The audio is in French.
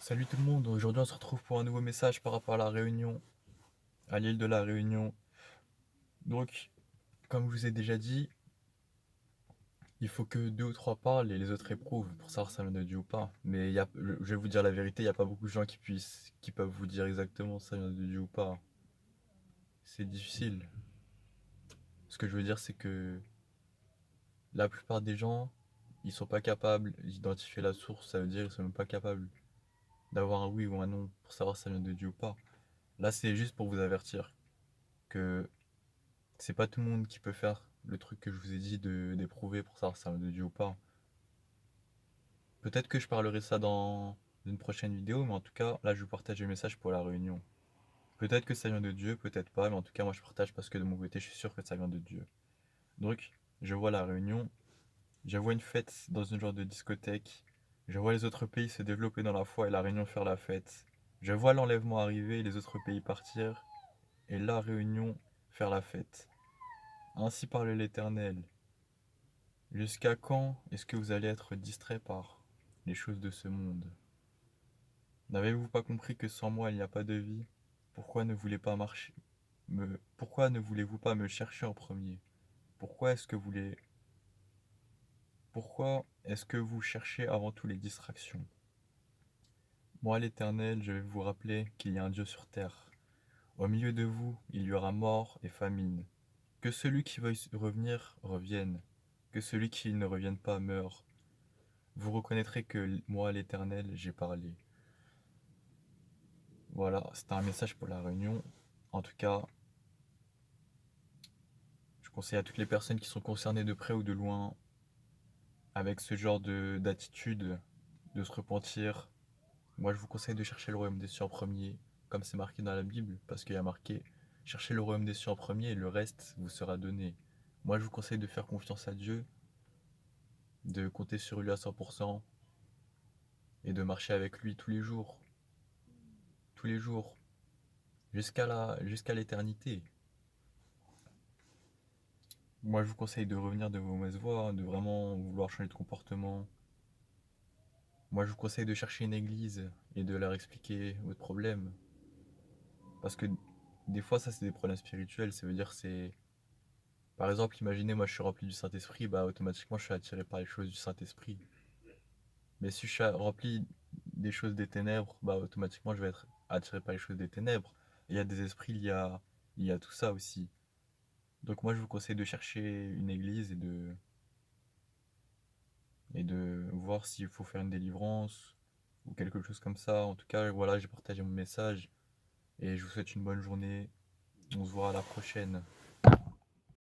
Salut tout le monde, aujourd'hui on se retrouve pour un nouveau message par rapport à la Réunion, à l'île de la Réunion. Donc, comme je vous ai déjà dit, il faut que deux ou trois parlent et les autres éprouvent pour savoir si ça vient de Dieu ou pas. Mais je vais vous dire la vérité, il n'y a pas beaucoup de gens qui peuvent vous dire exactement si ça vient de Dieu ou pas. C'est difficile. Ce que je veux dire, c'est que la plupart des gens, ils sont pas capables d'identifier la source, ça veut dire qu'ils sont même pas capables d'avoir un oui ou un non pour savoir si ça vient de Dieu ou pas. Là, c'est juste pour vous avertir que c'est pas tout le monde qui peut faire le truc que je vous ai dit d'éprouver pour savoir si ça vient de Dieu ou pas. Peut-être que je parlerai ça dans une prochaine vidéo, mais en tout cas, là, je vous partage le message pour la réunion. Peut-être que ça vient de Dieu, peut-être pas, mais en tout cas, moi, je partage parce que de mon côté, je suis sûr que ça vient de Dieu. Donc, je vois la réunion, je vois une fête dans une genre de discothèque, je vois les autres pays se développer dans la foi et la réunion faire la fête. Je vois l'enlèvement arriver, les autres pays partir, et la réunion faire la fête. Ainsi parle l'Éternel. Jusqu'à quand est-ce que vous allez être distrait par les choses de ce monde? N'avez-vous pas compris que sans moi il n'y a pas de vie? Pourquoi ne voulez pas marcher Pourquoi ne voulez-vous pas me chercher en premier? Pourquoi est-ce que vous les... Pourquoi est-ce que vous cherchez avant tout les distractions? Moi l'Éternel, je vais vous rappeler qu'il y a un Dieu sur terre. Au milieu de vous, il y aura mort et famine. Que celui qui veuille revenir revienne. Que celui qui ne revienne pas meure. Vous reconnaîtrez que moi l'Éternel, j'ai parlé. Voilà, c'était un message pour la réunion. En tout cas, je conseille à toutes les personnes qui sont concernées de près ou de loin avec ce genre d'attitude, de se repentir. Moi, je vous conseille de chercher le royaume des cieux en premier, comme c'est marqué dans la Bible, parce qu'il y a marqué cherchez le royaume des cieux en premier et le reste vous sera donné. Moi, je vous conseille de faire confiance à Dieu, de compter sur lui à 100% et de marcher avec lui tous les jours, jusqu'à l'éternité. Moi, je vous conseille de revenir de vos mauvaises voies, de vraiment vouloir changer de comportement. Moi, je vous conseille de chercher une église et de leur expliquer votre problème. Parce que des fois, ça, c'est des problèmes spirituels. Ça veut dire, c'est. Par exemple, imaginez, moi, je suis rempli du Saint-Esprit, bah, automatiquement, je suis attiré par les choses du Saint-Esprit. Mais si je suis rempli des choses des ténèbres, bah, automatiquement, je vais être attiré par les choses des ténèbres. Et il y a des esprits, il y a tout ça aussi. Donc, moi, je vous conseille de chercher une église et de voir s'il faut faire une délivrance ou quelque chose comme ça. En tout cas, voilà, j'ai partagé mon message et je vous souhaite une bonne journée. On se voit à la prochaine.